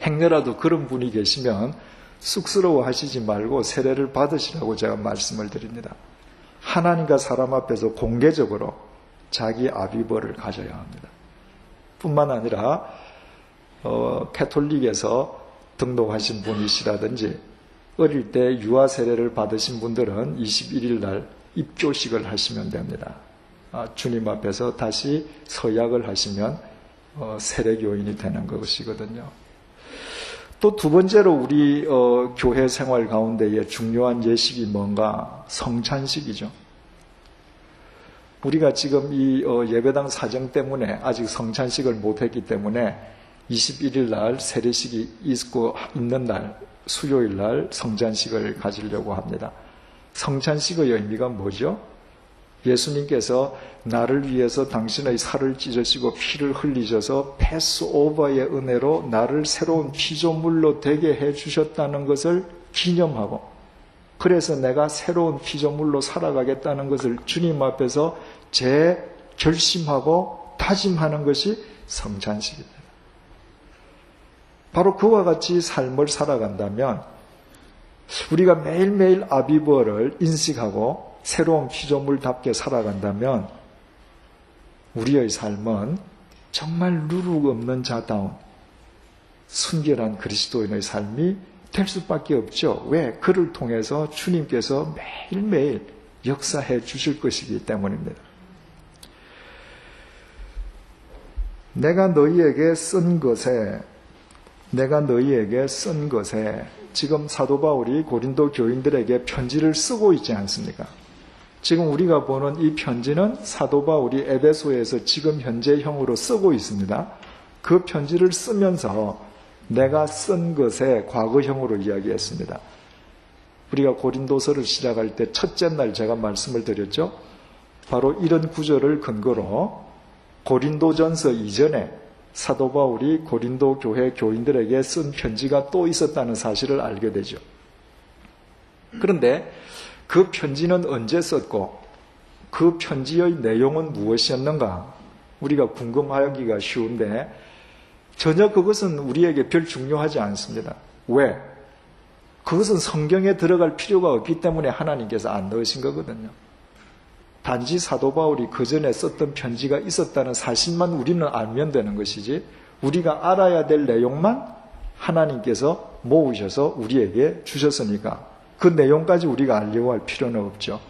행여라도 그런 분이 계시면 쑥스러워 하시지 말고 세례를 받으시라고 제가 말씀을 드립니다. 하나님과 사람 앞에서 공개적으로 자기 아비벌을 가져야 합니다. 뿐만 아니라 캐톨릭에서 등록하신 분이시라든지 어릴 때 유아 세례를 받으신 분들은 21일 날 입교식을 하시면 됩니다. 주님 앞에서 다시 서약을 하시면 세례교인이 되는 것이거든요. 또 두 번째로 우리 교회 생활 가운데의 중요한 예식이 뭔가? 성찬식이죠. 우리가 지금 이 예배당 사정 때문에 아직 성찬식을 못했기 때문에 21일 날 세례식이 있는 날 수요일 날 성찬식을 가지려고 합니다. 성찬식의 의미가 뭐죠? 예수님께서 나를 위해서 당신의 살을 찢으시고 피를 흘리셔서 패스오버의 은혜로 나를 새로운 피조물로 되게 해주셨다는 것을 기념하고 그래서 내가 새로운 피조물로 살아가겠다는 것을 주님 앞에서 재결심하고 다짐하는 것이 성찬식입니다. 바로 그와 같이 삶을 살아간다면 우리가 매일매일 아비벌을 인식하고 새로운 피조물답게 살아간다면 우리의 삶은 정말 누룩 없는 자다운 순결한 그리스도인의 삶이 될 수밖에 없죠. 왜? 그를 통해서 주님께서 매일매일 역사해 주실 것이기 때문입니다. 내가 너희에게 쓴 것에 지금 사도 바울이 고린도 교인들에게 편지를 쓰고 있지 않습니까? 지금 우리가 보는 이 편지는 사도 바울이 에베소에서 지금 현재형으로 쓰고 있습니다. 그 편지를 쓰면서 내가 쓴 것에 과거형으로 이야기했습니다. 우리가 고린도서를 시작할 때 첫째 날 제가 말씀을 드렸죠. 바로 이런 구절을 근거로 고린도전서 이전에 사도 바울이 고린도 교회 교인들에게 쓴 편지가 또 있었다는 사실을 알게 되죠. 그런데 그 편지는 언제 썼고 그 편지의 내용은 무엇이었는가? 우리가 궁금하기가 쉬운데 전혀 그것은 우리에게 별 중요하지 않습니다. 왜? 그것은 성경에 들어갈 필요가 없기 때문에 하나님께서 안 넣으신 거거든요. 단지 사도 바울이 그 전에 썼던 편지가 있었다는 사실만 우리는 알면 되는 것이지, 우리가 알아야 될 내용만 하나님께서 모으셔서 우리에게 주셨으니까 그 내용까지 우리가 알려고 할 필요는 없죠.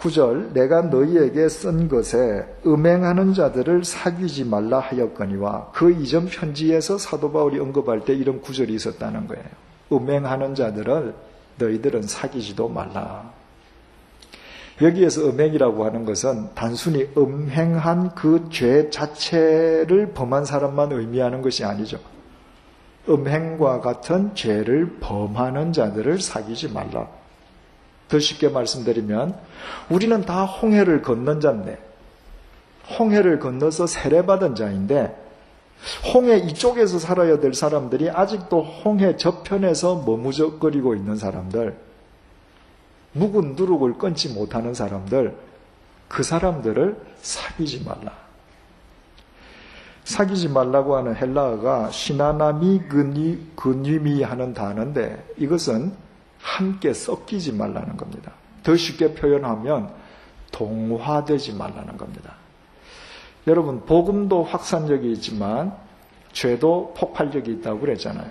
9절, 내가 너희에게 쓴 것에 음행하는 자들을 사귀지 말라 하였거니와, 그 이전 편지에서 사도 바울이 언급할 때 이런 구절이 있었다는 거예요. 음행하는 자들을 너희들은 사귀지도 말라. 여기에서 음행이라고 하는 것은 단순히 음행한 그 죄 자체를 범한 사람만 의미하는 것이 아니죠. 음행과 같은 죄를 범하는 자들을 사귀지 말라. 더 쉽게 말씀드리면 우리는 다 홍해를 건넌 자인데, 홍해를 건너서 세례받은 자인데, 홍해 이쪽에서 살아야 될 사람들이 아직도 홍해 저편에서 머무적거리고 있는 사람들, 묵은 누룩을 끊지 못하는 사람들, 그 사람들을 사귀지 말라. 사귀지 말라고 하는 헬라어가 시나나미 근위미 하는 단어인데, 이것은 함께 섞이지 말라는 겁니다. 더 쉽게 표현하면 동화되지 말라는 겁니다. 여러분, 복음도 확산력이 있지만 죄도 폭발력이 있다고 그랬잖아요.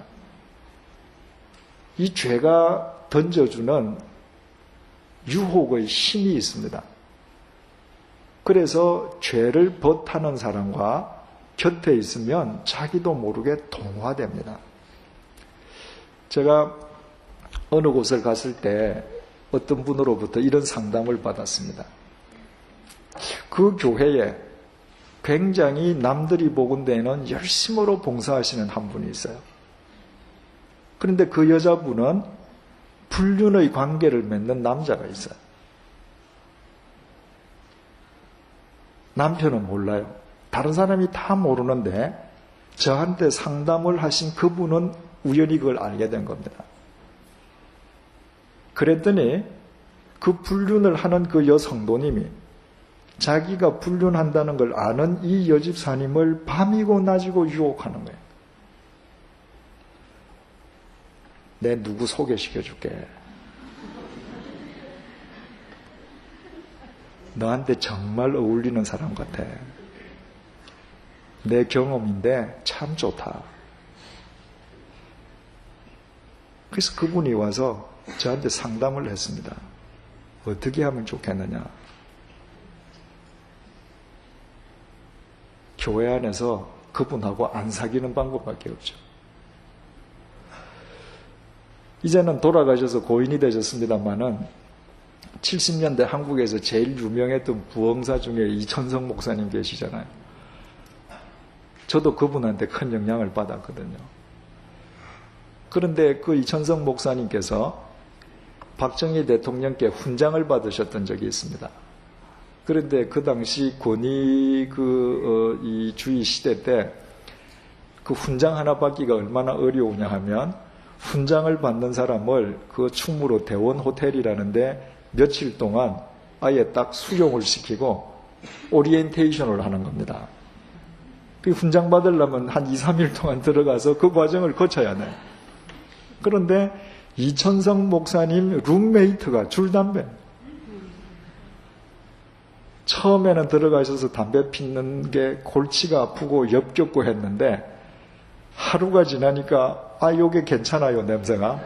이 죄가 던져주는 유혹의 힘이 있습니다. 그래서 죄를 벗하는 사람과 곁에 있으면 자기도 모르게 동화됩니다. 제가 어느 곳을 갔을 때 어떤 분으로부터 이런 상담을 받았습니다. 그 교회에 굉장히 남들이 보는 데에는 열심으로 봉사하시는 한 분이 있어요. 그런데 그 여자분은 불륜의 관계를 맺는 남자가 있어요. 남편은 몰라요. 다른 사람이 다 모르는데 저한테 상담을 하신 그분은 우연히 그걸 알게 된 겁니다. 그랬더니 그 불륜을 하는 그 여성도님이 자기가 불륜한다는 걸 아는 이 여집사님을 밤이고 낮이고 유혹하는 거예요. 내 누구 소개시켜줄게. 너한테 정말 어울리는 사람 같아. 내 경험인데 참 좋다. 그래서 그분이 와서 저한테 상담을 했습니다. 어떻게 하면 좋겠느냐. 교회 안에서 그분하고 안 사귀는 방법밖에 없죠. 이제는 돌아가셔서 고인이 되셨습니다마는 70년대 한국에서 제일 유명했던 부흥사 중에 이천성 목사님 계시잖아요. 저도 그분한테 큰 영향을 받았거든요. 그런데 그 이천성 목사님께서 박정희 대통령께 훈장을 받으셨던 적이 있습니다. 그런데 그 당시 권위 이 주의 시대 때 그 훈장 하나 받기가 얼마나 어려우냐 하면, 훈장을 받는 사람을 그 충무로 대원 호텔이라는데 며칠 동안 아예 딱 수용을 시키고 오리엔테이션을 하는 겁니다. 그 훈장 받으려면 한 2, 3일 동안 들어가서 그 과정을 거쳐야 돼요. 그런데 이천성 목사님 룸메이트가 줄담배. 처음에는 들어가셔서 담배 피는 게 골치가 아프고 역겹고 했는데 하루가 지나니까 요게 괜찮아요, 냄새가.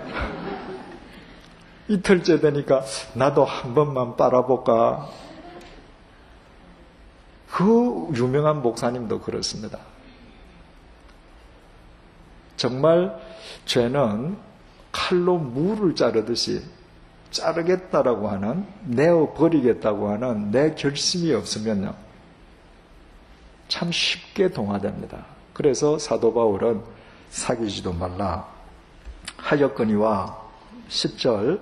이틀째 되니까 나도 한 번만 빨아볼까. 그 유명한 목사님도 그렇습니다. 정말 죄는 칼로 무를 자르듯이 자르겠다라고 하는, 내어버리겠다고 하는 내 결심이 없으면요, 참 쉽게 동화됩니다. 그래서 사도 바울은 사귀지도 말라 하였거니와, 10절,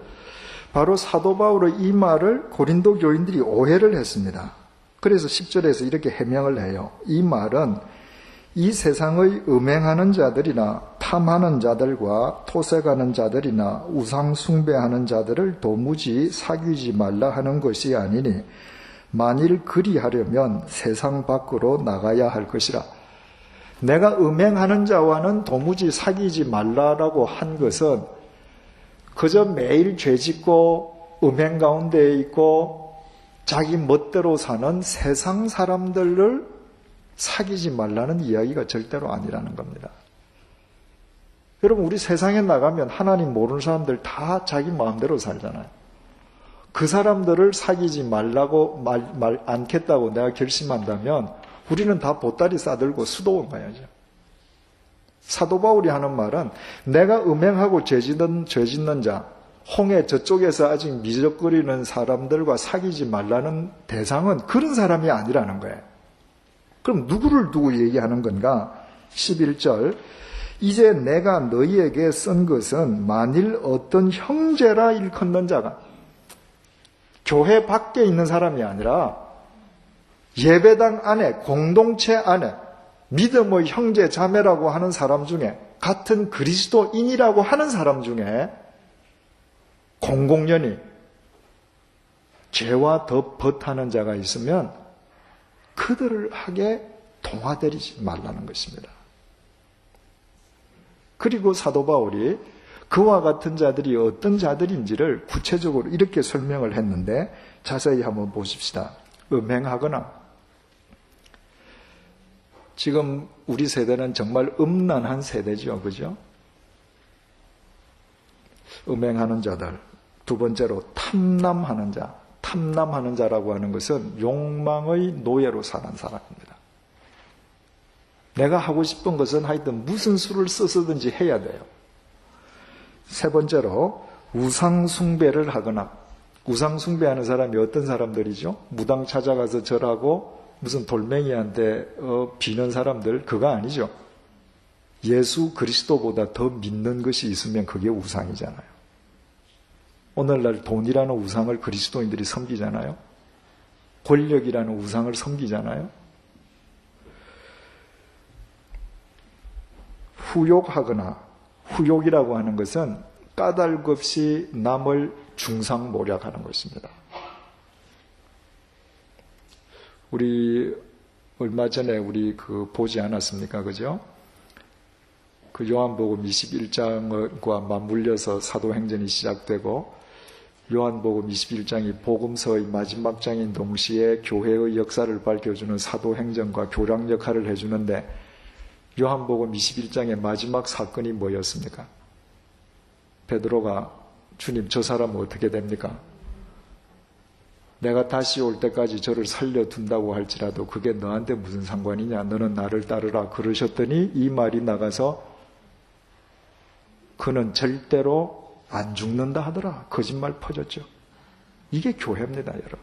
바로 사도 바울의 이 말을 고린도 교인들이 오해를 했습니다. 그래서 10절에서 이렇게 해명을 해요. 이 말은 이 세상의 음행하는 자들이나 탐하는 자들과 토색하는 자들이나 우상 숭배하는 자들을 도무지 사귀지 말라 하는 것이 아니니, 만일 그리하려면 세상 밖으로 나가야 할 것이라. 내가 음행하는 자와는 도무지 사귀지 말라라고 한 것은 그저 매일 죄짓고 음행 가운데에 있고 자기 멋대로 사는 세상 사람들을 사귀지 말라는 이야기가 절대로 아니라는 겁니다. 여러분, 우리 세상에 나가면 하나님 모르는 사람들 다 자기 마음대로 살잖아요. 그 사람들을 사귀지 말라고 말 않겠다고 내가 결심한다면 우리는 다 보따리 싸들고 수도원 가야죠. 사도 바울이 하는 말은 내가 음행하고 죄 짓는 자, 홍해 저쪽에서 아직 미적거리는 사람들과 사귀지 말라는 대상은 그런 사람이 아니라는 거예요. 그럼 누구를 두고 얘기하는 건가? 11절, 이제 내가 너희에게 쓴 것은 만일 어떤 형제라 일컫는 자가, 교회 밖에 있는 사람이 아니라 예배당 안에, 공동체 안에 믿음의 형제 자매라고 하는 사람 중에, 같은 그리스도인이라고 하는 사람 중에 공공연히 죄와 덧버하는 자가 있으면 그들을 하게 동화되지 말라는 것입니다. 그리고 사도 바울이 그와 같은 자들이 어떤 자들인지를 구체적으로 이렇게 설명을 했는데 자세히 한번 보십시다. 음행하거나, 지금 우리 세대는 정말 음란한 세대죠. 그죠? 음행하는 자들. 두 번째로 탐남하는 자. 탐남하는 자라고 하는 것은 욕망의 노예로 사는 사람입니다. 내가 하고 싶은 것은 하여튼 무슨 수를 써서든지 해야 돼요. 세 번째로 우상숭배를 하거나, 우상숭배하는 사람이 어떤 사람들이죠? 무당 찾아가서 절하고 무슨 돌멩이한테 비는 사람들, 그거 아니죠. 예수 그리스도보다 더 믿는 것이 있으면 그게 우상이잖아요. 오늘날 돈이라는 우상을 그리스도인들이 섬기잖아요. 권력이라는 우상을 섬기잖아요. 후욕하거나, 후욕이라고 하는 것은 까닭 없이 남을 중상모략하는 것입니다. 우리 얼마 전에 우리 보지 않았습니까? 그죠? 그 요한복음 21장과 맞물려서 사도행전이 시작되고, 요한복음 21장이 복음서의 마지막 장인 동시에 교회의 역사를 밝혀주는 사도행전과 교량 역할을 해주는데, 요한복음 21장의 마지막 사건이 뭐였습니까? 베드로가 주님, 저 사람은 어떻게 됩니까? 내가 다시 올 때까지 저를 살려둔다고 할지라도 그게 너한테 무슨 상관이냐? 너는 나를 따르라. 그러셨더니 이 말이 나가서 그는 절대로 안 죽는다 하더라. 거짓말 퍼졌죠. 이게 교회입니다, 여러분.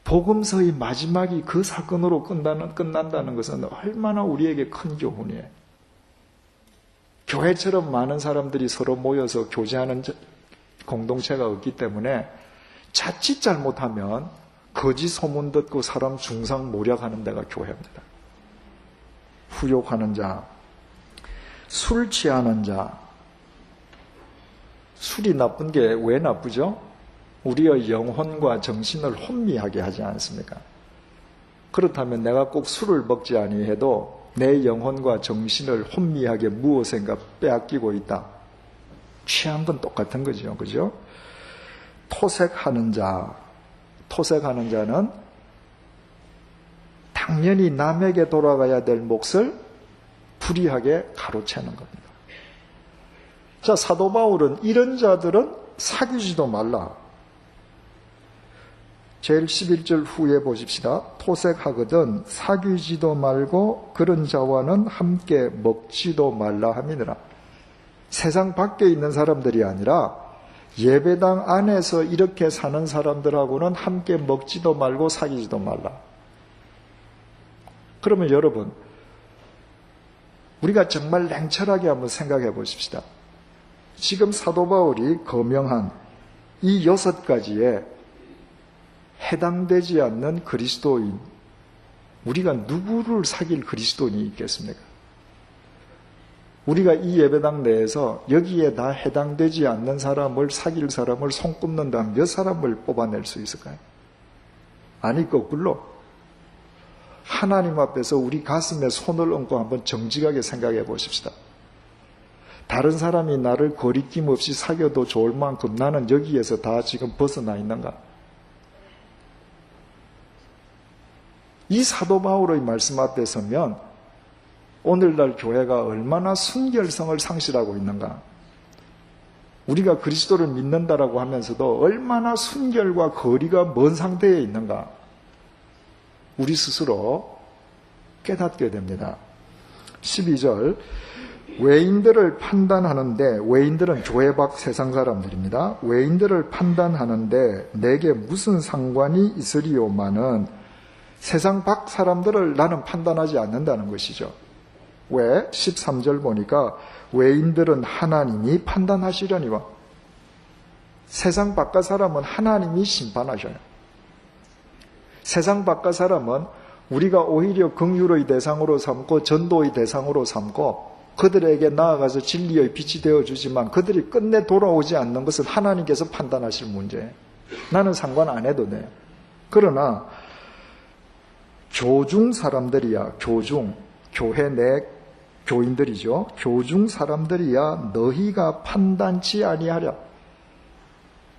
복음서의 마지막이 그 사건으로 끝난다는 것은 얼마나 우리에게 큰 교훈이에요. 교회처럼 많은 사람들이 서로 모여서 교제하는 공동체가 없기 때문에 자칫 잘못하면 거짓 소문 듣고 사람 중상모략하는 데가 교회입니다. 후욕하는 자, 술 취하는 자. 술이 나쁜 게 왜 나쁘죠? 우리의 영혼과 정신을 혼미하게 하지 않습니까? 그렇다면 내가 꼭 술을 먹지 아니해도 내 영혼과 정신을 혼미하게 무엇인가 빼앗기고 있다. 취한 건 똑같은 거죠. 그죠? 토색하는 자. 토색하는 자는 당연히 남에게 돌아가야 될 몫을 불의하게 가로채는 겁니다. 자, 사도 바울은 이런 자들은 사귀지도 말라. 제일 11절 후에 보십시다. 토색하거든 사귀지도 말고 그런 자와는 함께 먹지도 말라 함이니라. 세상 밖에 있는 사람들이 아니라 예배당 안에서 이렇게 사는 사람들하고는 함께 먹지도 말고 사귀지도 말라. 그러면 여러분, 우리가 정말 냉철하게 한번 생각해 보십시다. 지금 사도 바울이 거명한 이 6가지에 해당되지 않는 그리스도인, 우리가 누구를 사귈 그리스도인이 있겠습니까? 우리가 이 예배당 내에서 여기에 다 해당되지 않는 사람을 사귈 사람을 손꼽는다면 몇 사람을 뽑아낼 수 있을까요? 아니, 거꾸로 하나님 앞에서 우리 가슴에 손을 얹고 한번 정직하게 생각해 보십시다. 다른 사람이 나를 거리낌 없이 사귀어도 좋을 만큼 나는 여기에서 다 지금 벗어나 있는가? 이 사도 바울의 말씀 앞에 서면 오늘날 교회가 얼마나 순결성을 상실하고 있는가? 우리가 그리스도를 믿는다라고 하면서도 얼마나 순결과 거리가 먼 상태에 있는가? 우리 스스로 깨닫게 됩니다. 12절, 외인들을 판단하는데, 외인들은 교회 밖 세상 사람들입니다. 외인들을 판단하는데 내게 무슨 상관이 있으리요마는 세상 밖 사람들을 나는 판단하지 않는다는 것이죠. 왜? 13절 보니까 외인들은 하나님이 판단하시려니와, 세상 바깥 사람은 하나님이 심판하셔요. 세상 바깥 사람은 우리가 오히려 긍휼의 대상으로 삼고 전도의 대상으로 삼고 그들에게 나아가서 진리의 빛이 되어주지만 그들이 끝내 돌아오지 않는 것은 하나님께서 판단하실 문제예요. 나는 상관 안 해도 돼요. 그러나 교중 사람들이야, 교회 내 교인들이죠. 교중 사람들이야 너희가 판단치 아니하랴.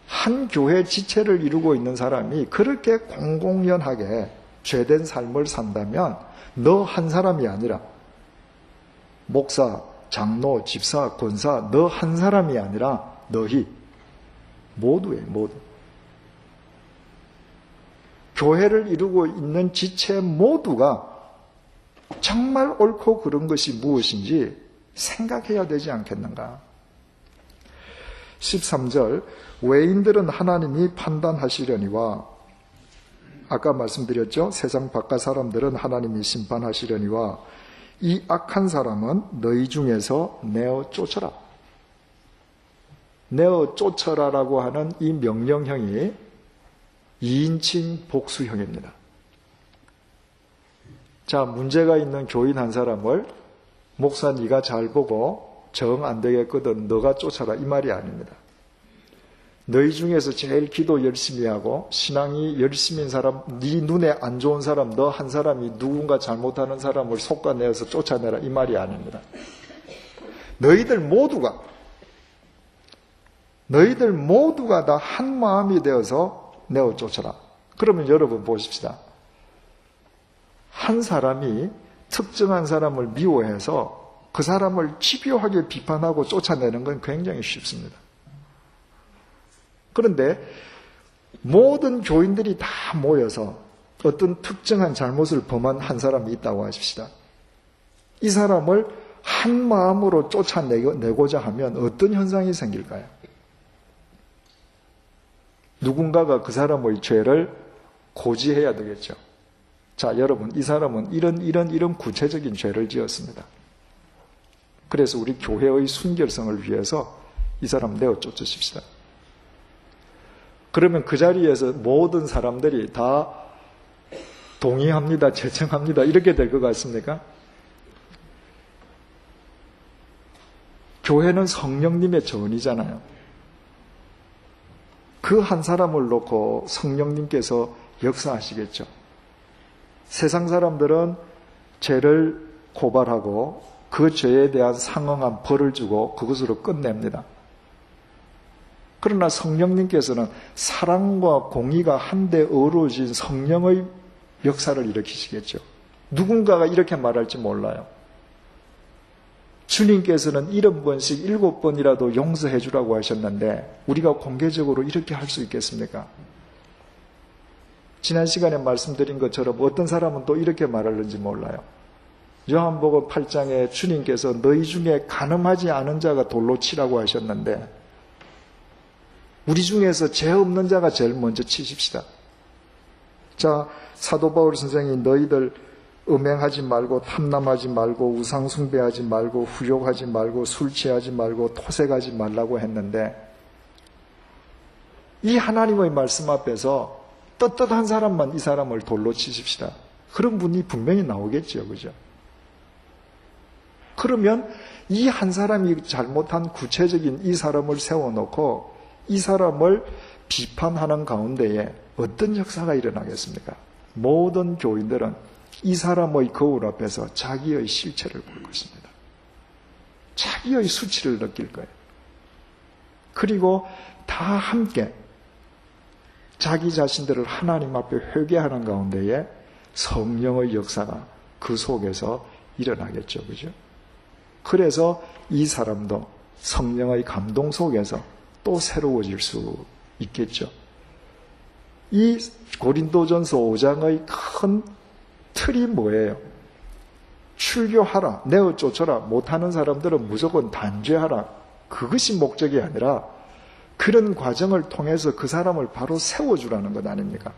한 교회 지체를 이루고 있는 사람이 그렇게 공공연하게 죄된 삶을 산다면 너 한 사람이 아니라 목사, 장로, 집사, 권사 너 한 사람이 아니라 너희 모두예요. 모두. 교회를 이루고 있는 지체 모두가 정말 옳고 그른 것이 무엇인지 생각해야 되지 않겠는가? 13절, 외인들은 하나님이 판단하시려니와, 아까 말씀드렸죠? 세상 바깥 사람들은 하나님이 심판하시려니와 이 악한 사람은 너희 중에서 내어 쫓아라. 내어 쫓아라라고 하는 이 명령형이 2인칭 복수형입니다. 자, 문제가 있는 교인 한 사람을 목사 네가 잘 보고 정 안 되겠거든 너가 쫓아라 이 말이 아닙니다. 너희 중에서 제일 기도 열심히 하고 신앙이 열심인 사람, 네 눈에 안 좋은 사람 너 한 사람이 누군가 잘못하는 사람을 속아내어서 쫓아내라 이 말이 아닙니다. 너희들 모두가 다 한 마음이 되어서 내어 쫓아라. 그러면 여러분 보십시다. 한 사람이 특정한 사람을 미워해서 그 사람을 집요하게 비판하고 쫓아내는 건 굉장히 쉽습니다. 그런데 모든 교인들이 다 모여서 어떤 특정한 잘못을 범한 한 사람이 있다고 하십시다. 이 사람을 한 마음으로 쫓아내고자 하면 어떤 현상이 생길까요? 누군가가 그 사람의 죄를 고지해야 되겠죠. 자, 여러분, 이 사람은 이런 구체적인 죄를 지었습니다. 그래서 우리 교회의 순결성을 위해서 이 사람 내어 쫓으십시다. 그러면 그 자리에서 모든 사람들이 다 동의합니다, 제청합니다, 이렇게 될 것 같습니까? 교회는 성령님의 전이잖아요. 그 한 사람을 놓고 성령님께서 역사하시겠죠. 세상 사람들은 죄를 고발하고 그 죄에 대한 상응한 벌을 주고 그것으로 끝냅니다. 그러나 성령님께서는 사랑과 공의가 한데 어우러진 성령의 역사를 일으키시겠죠. 누군가가 이렇게 말할지 몰라요. 주님께서는 70번씩 7번이라도 용서해 주라고 하셨는데 우리가 공개적으로 이렇게 할 수 있겠습니까? 지난 시간에 말씀드린 것처럼 어떤 사람은 또 이렇게 말하는지 몰라요. 요한복음 8장에 주님께서 너희 중에 간음하지 않은 자가 돌로 치라고 하셨는데 우리 중에서 죄 없는 자가 제일 먼저 치십시다. 자, 사도 바울 선생이 너희들 음행하지 말고 탐남하지 말고 우상 숭배하지 말고 후욕하지 말고 술 취하지 말고 토색하지 말라고 했는데 이 하나님의 말씀 앞에서 떳떳한 사람만 이 사람을 돌로 치십시다. 그런 분이 분명히 나오겠죠. 그죠? 그러면 이 한 사람이 잘못한 구체적인 이 사람을 세워놓고 이 사람을 비판하는 가운데에 어떤 역사가 일어나겠습니까? 모든 교인들은 이 사람의 거울 앞에서 자기의 실체를 볼 것입니다. 자기의 수치를 느낄 거예요. 그리고 다 함께 자기 자신들을 하나님 앞에 회개하는 가운데에 성령의 역사가 그 속에서 일어나겠죠. 그죠? 그래서 이 사람도 성령의 감동 속에서 또 새로워질 수 있겠죠. 이 고린도전서 5장의 큰 틀이 뭐예요? 출교하라, 내어 쫓아라, 못하는 사람들은 무조건 단죄하라. 그것이 목적이 아니라 그런 과정을 통해서 그 사람을 바로 세워주라는 것 아닙니까?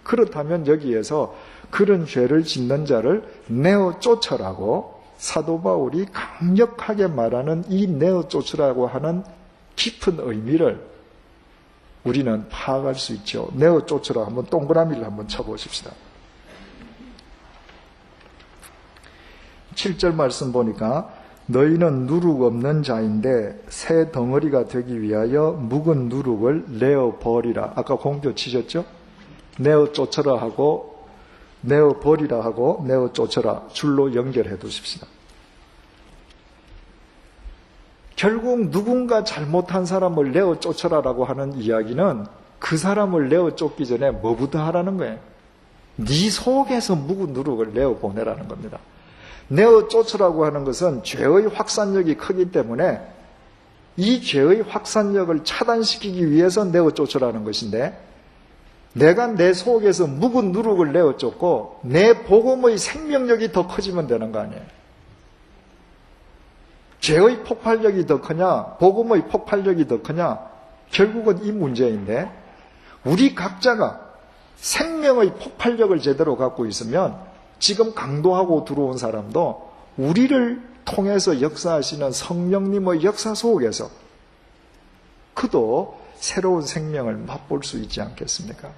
그렇다면 여기에서 그런 죄를 짓는 자를 내어 쫓아라고 사도 바울이 강력하게 말하는 이 내어 쫓으라고 하는 깊은 의미를 우리는 파악할 수 있죠. 내어 쫓으라 한번 동그라미를 한번 쳐보십시다. 7절 말씀 보니까 너희는 누룩 없는 자인데 새 덩어리가 되기 위하여 묵은 누룩을 내어 버리라. 아까 공표 치셨죠? 내어 쫓아라 하고 내어 버리라 하고 내어 쫓아라 줄로 연결해 두십시다. 결국 누군가 잘못한 사람을 내어 쫓아라라고 하는 이야기는 그 사람을 내어 쫓기 전에 뭐부터 하라는 거예요? 네 속에서 묵은 누룩을 내어 보내라는 겁니다. 내어 쫓으라고 하는 것은 죄의 확산력이 크기 때문에 이 죄의 확산력을 차단시키기 위해서 내어 쫓으라는 것인데 내가 내 속에서 묵은 누룩을 내어 쫓고 내 복음의 생명력이 더 커지면 되는 거 아니에요. 죄의 폭발력이 더 크냐 복음의 폭발력이 더 크냐 결국은 이 문제인데 우리 각자가 생명의 폭발력을 제대로 갖고 있으면 지금 강도하고 들어온 사람도 우리를 통해서 역사하시는 성령님의 역사 속에서 그도 새로운 생명을 맛볼 수 있지 않겠습니까?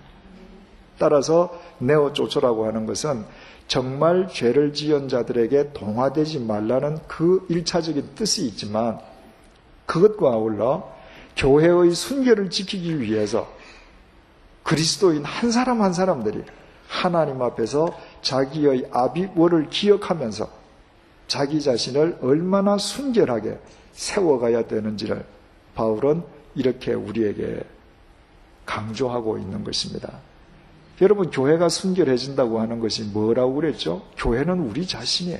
따라서 내어 쫓으라고 하는 것은 정말 죄를 지은 자들에게 동화되지 말라는 그 1차적인 뜻이 있지만 그것과 아울러 교회의 순결을 지키기 위해서 그리스도인 한 사람 한 사람들이 하나님 앞에서 자기의 아비월을 기억하면서 자기 자신을 얼마나 순결하게 세워가야 되는지를 바울은 이렇게 우리에게 강조하고 있는 것입니다. 여러분, 교회가 순결해진다고 하는 것이 뭐라고 그랬죠? 교회는 우리 자신이에요.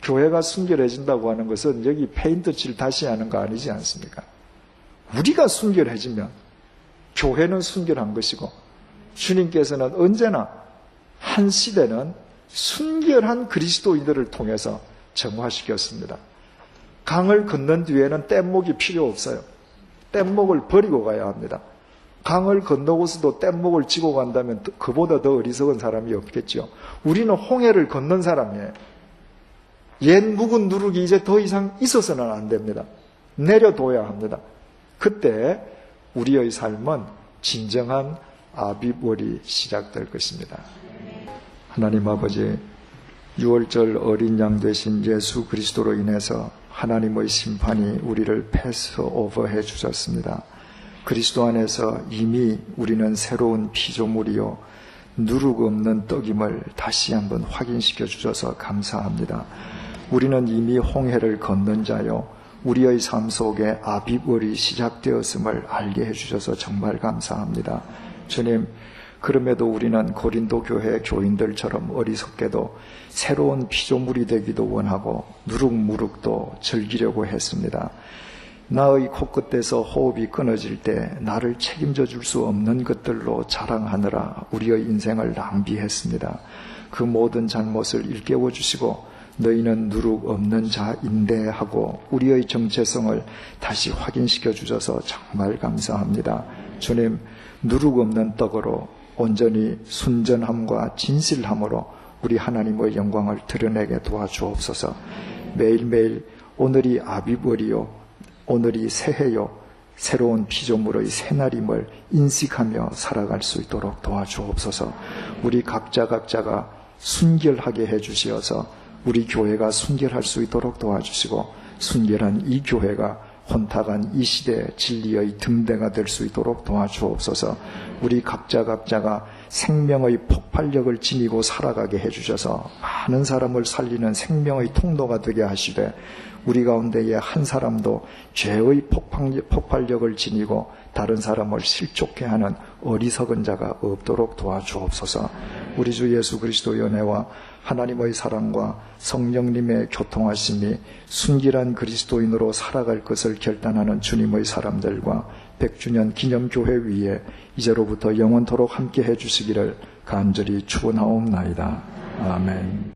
교회가 순결해진다고 하는 것은 여기 페인트 칠 다시 하는 거 아니지 않습니까? 우리가 순결해지면 교회는 순결한 것이고 주님께서는 언제나 한 시대는 순결한 그리스도인들을 통해서 정화시켰습니다. 강을 건넌 뒤에는 뗏목이 필요 없어요. 뗏목을 버리고 가야 합니다. 강을 건너고서도 뗏목을 지고 간다면 그보다 더 어리석은 사람이 없겠죠. 우리는 홍해를 건넌 사람이에요. 옛 묵은 누룩이 이제 더 이상 있어서는 안 됩니다. 내려둬야 합니다. 그때 우리의 삶은 진정한 아비월이 시작될 것입니다. 하나님 아버지, 6월절 어린 양 되신 예수 그리스도로 인해서 하나님의 심판이 우리를 패스오버 해 주셨습니다. 그리스도 안에서 이미 우리는 새로운 피조물이요 누룩 없는 떡임을 다시 한번 확인시켜 주셔서 감사합니다. 우리는 이미 홍해를 건넌 자요 우리의 삶 속에 아비월이 시작되었음을 알게 해주셔서 정말 감사합니다. 주님, 그럼에도 우리는 고린도 교회 교인들처럼 어리석게도 새로운 피조물이 되기도 원하고 누룩무룩도 즐기려고 했습니다. 나의 코끝에서 호흡이 끊어질 때 나를 책임져 줄 수 없는 것들로 자랑하느라 우리의 인생을 낭비했습니다. 그 모든 잘못을 일깨워 주시고 너희는 누룩 없는 자인데 하고 우리의 정체성을 다시 확인시켜 주셔서 정말 감사합니다. 주님, 누룩 없는 떡으로 온전히 순전함과 진실함으로 우리 하나님의 영광을 드러내게 도와주옵소서. 매일매일 오늘이 아비월이요 오늘이 새해요 새로운 피조물의 새날임을 인식하며 살아갈 수 있도록 도와주옵소서. 우리 각자가 순결하게 해주시어서 우리 교회가 순결할 수 있도록 도와주시고 순결한 이 교회가 혼탁한 이 시대 진리의 등대가 될 수 있도록 도와주옵소서. 우리 각자가 생명의 폭발력을 지니고 살아가게 해주셔서 많은 사람을 살리는 생명의 통로가 되게 하시되 우리 가운데에 한 사람도 죄의 폭발력을 지니고 다른 사람을 실족해 하는 어리석은 자가 없도록 도와주옵소서. 우리 주 예수 그리스도의 은혜와 하나님의 사랑과 성령님의 교통하심이 순결한 그리스도인으로 살아갈 것을 결단하는 주님의 사람들과 100주년 기념교회 위에 이제로부터 영원토록 함께 해주시기를 간절히 축원하옵나이다. 아멘.